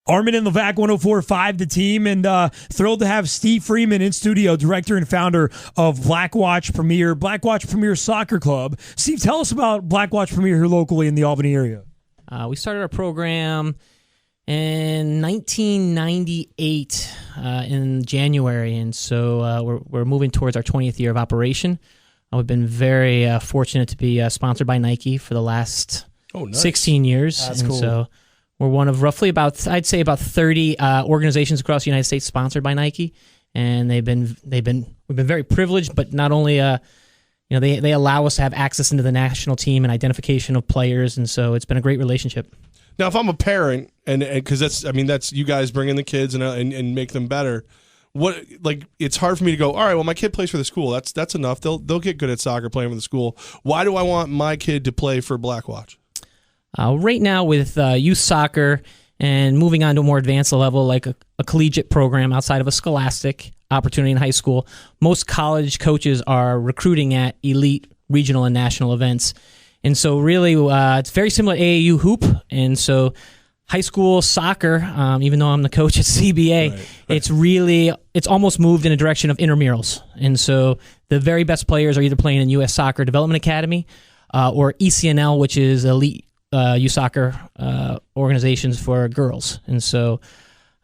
Armen and Levack, 104.5 The Team, and thrilled to have Steve Freeman in studio, director and founder of Blackwatch Premier Soccer Club. Steve, tell us about Blackwatch Premier here locally in the Albany area. We started our program in 1998 in January, and so we're moving towards our 20th year of operation. We've been very fortunate to be sponsored by Nike for the last 16 years. That's and cool. So we're one of roughly about 30 organizations across the United States sponsored by Nike, and we've been very privileged. But not only they allow us to have access into the national team and identification of players, and so it's been a great relationship. Now, if I'm a parent, and because that's you guys bring in the kids and make them better. It's hard for me to go, all right, well, my kid plays for the school. That's enough. They'll get good at soccer playing for the school. Why do I want my kid to play for Blackwatch? Right now with youth soccer and moving on to a more advanced level, like a collegiate program outside of a scholastic opportunity in high school, most college coaches are recruiting at elite regional and national events. And so really it's very similar to AAU hoop. And so high school soccer, even though I'm the coach at CBA, right. It's almost moved in a direction of intramurals. And so the very best players are either playing in U.S. Soccer Development Academy or ECNL, which is elite youth soccer organizations for girls. And so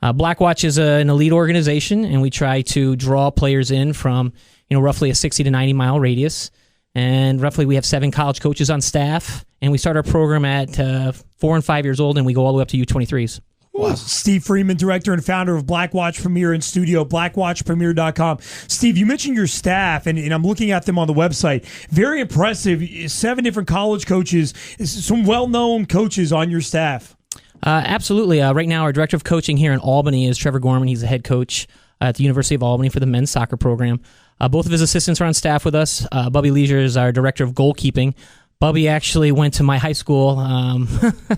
Blackwatch is an elite organization, and we try to draw players in from roughly a 60 to 90 mile radius. And roughly we have 7 college coaches on staff, and we start our program at 4 and 5 years old, and we go all the way up to U23s. Wow. Steve Freeman, director and founder of Blackwatch Premier in studio, blackwatchpremier.com. Steve, you mentioned your staff, and I'm looking at them on the website. Very impressive. 7 different college coaches, some well-known coaches on your staff. Absolutely. Right now, our director of coaching here in Albany is Trevor Gorman. He's the head coach at the University of Albany for the men's soccer program. Both of his assistants are on staff with us. Bubby Leisure is our director of goalkeeping. Bubby actually went to my high school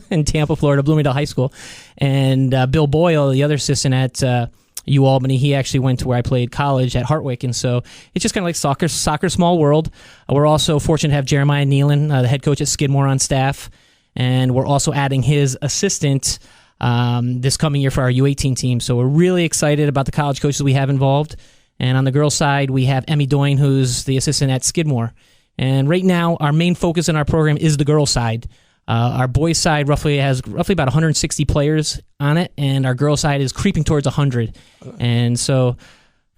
in Tampa, Florida, Bloomingdale High School. And Bill Boyle, the other assistant at U Albany, he actually went to where I played college at Hartwick. And so it's just kind of like soccer small world. We're also fortunate to have Jeremiah Nealon, the head coach at Skidmore, on staff. And we're also adding his assistant this coming year for our U18 team. So we're really excited about the college coaches we have involved. And on the girls' side, we have Emmy Doyne, who's the assistant at Skidmore. And right now, our main focus in our program is the girls' side. Our boys' side has roughly about 160 players on it, and our girls' side is creeping towards 100. And so,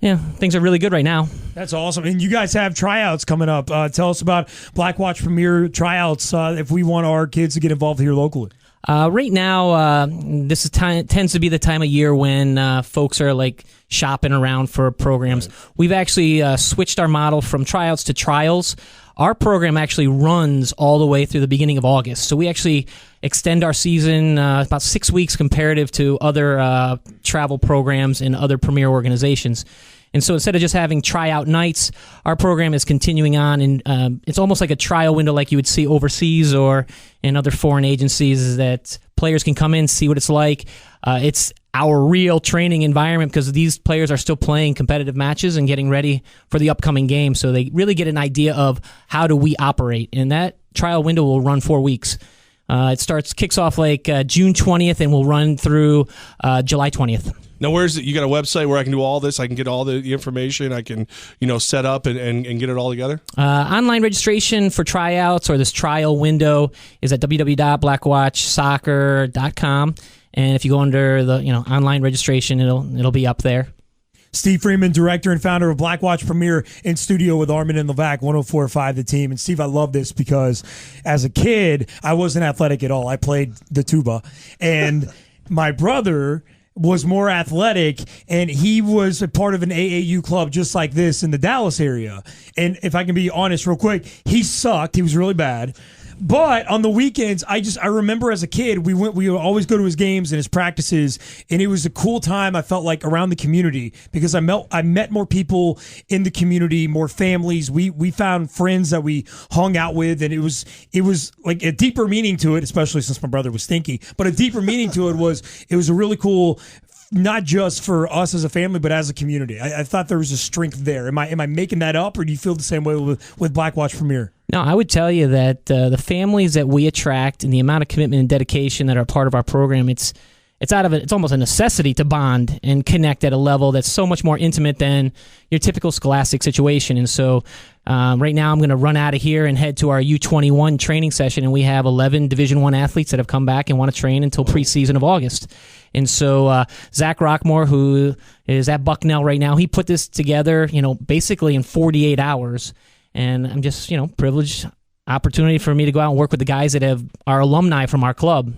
things are really good right now. That's awesome. And you guys have tryouts coming up. Tell us about Blackwatch Premier tryouts if we want our kids to get involved here locally. Right now, this tends to be the time of year when folks are like shopping around for programs. Right. We've actually switched our model from tryouts to trials. Our program actually runs all the way through the beginning of August. So we actually extend our season about 6 weeks comparative to other travel programs in other premier organizations. And so instead of just having tryout nights, our program is continuing on, and it's almost like a trial window like you would see overseas or in other foreign agencies, that players can come in, see what it's like. It's our real training environment because these players are still playing competitive matches and getting ready for the upcoming game. So they really get an idea of how do we operate. And that trial window will run 4 weeks. It kicks off like June 20th and will run through July 20th. Now, where's it? You got a website where I can do all this? I can get all the information. I can, set up and get it all together? Online registration for tryouts or this trial window is at www.blackwatchsoccer.com. And if you go under the online registration, it'll be up there. Steve Freeman, director and founder of Blackwatch Premier in studio with Armen and Levack, 104.5 The Team. And Steve, I love this because as a kid, I wasn't athletic at all. I played the tuba. And my brother was more athletic, and he was a part of an AAU club just like this in the Dallas area. And if I can be honest real quick, he sucked. He was really bad. But on the weekends, I remember as a kid, we would always go to his games and his practices, and it was a cool time. I felt like around the community because I met more people in the community, more families. We found friends that we hung out with, and it was like a deeper meaning to it, especially since my brother was stinky. But a deeper meaning to it was a really cool, not just for us as a family, but as a community. I thought there was a strength there. Am I making that up, or do you feel the same way with Blackwatch Premier? No, I would tell you that the families that we attract and the amount of commitment and dedication that are part of our program, it's it's almost a necessity to bond and connect at a level that's so much more intimate than your typical scholastic situation. And so right now I'm going to run out of here and head to our U21 training session, and we have 11 Division I athletes that have come back and want to train until preseason of August. And so Zach Rockmore, who is at Bucknell right now, he put this together, basically in 48 hours. And I'm just, privileged opportunity for me to go out and work with the guys that are alumni from our club.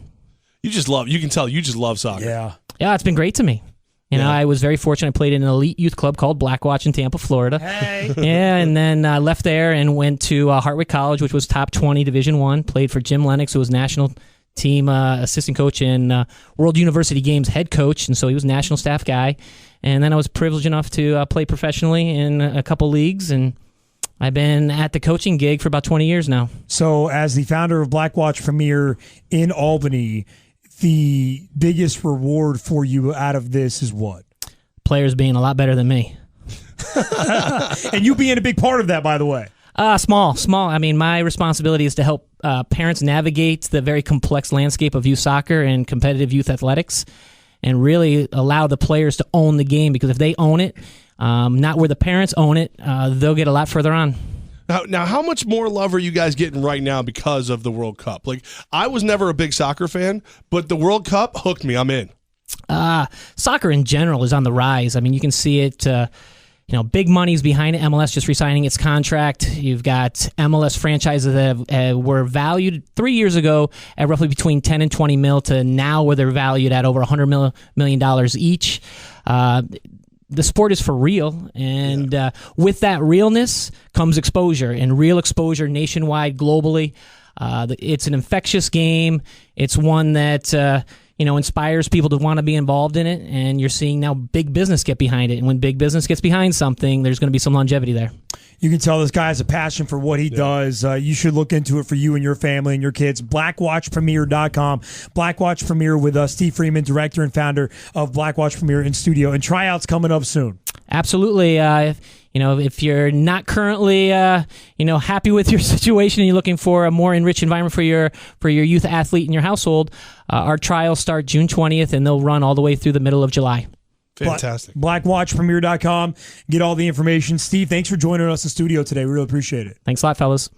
You can tell you just love soccer. Yeah, it's been great to me. I was very fortunate. I played in an elite youth club called Blackwatch in Tampa, Florida. Hey. Yeah, and then left there and went to Hartwick College, which was top 20 Division I. Played for Jim Lennox, who was national team assistant coach and World University Games head coach, and so he was national staff guy. And then I was privileged enough to play professionally in a couple leagues, and I've been at the coaching gig for about 20 years now. So as the founder of Blackwatch Premier in Albany, the biggest reward for you out of this is what? Players being a lot better than me. And you being a big part of that, by the way. Small. I mean, my responsibility is to help parents navigate the very complex landscape of youth soccer and competitive youth athletics, and really allow the players to own the game, because if they own it, not where the parents own it, they'll get a lot further on. Now, how much more love are you guys getting right now because of the World Cup? Like, I was never a big soccer fan, but the World Cup hooked me. I'm in. Soccer in general is on the rise. I mean, you can see it. Big money's behind it. MLS just re-signing its contract. You've got MLS franchises that were valued 3 years ago at roughly between 10 and 20 mil to now where they're valued at over $100 million each. The sport is for real, and with that realness comes exposure, and real exposure nationwide, globally. It's an infectious game. It's one that inspires people to want to be involved in it, and you're seeing now big business get behind it. And when big business gets behind something, there's going to be some longevity there. You can tell this guy has a passion for what he does. You should look into it for you and your family and your kids. BlackwatchPremier.com. Blackwatch Premier with Steve Freeman, director and founder of Blackwatch Premier in studio. And tryouts coming up soon. Absolutely. If you're not currently, happy with your situation and you're looking for a more enriched environment for your youth athlete in your household, our trials start June 20th and they'll run all the way through the middle of July. Fantastic. BlackwatchPremier.com. Get all the information. Steve, thanks for joining us in studio today. We really appreciate it. Thanks a lot, fellas.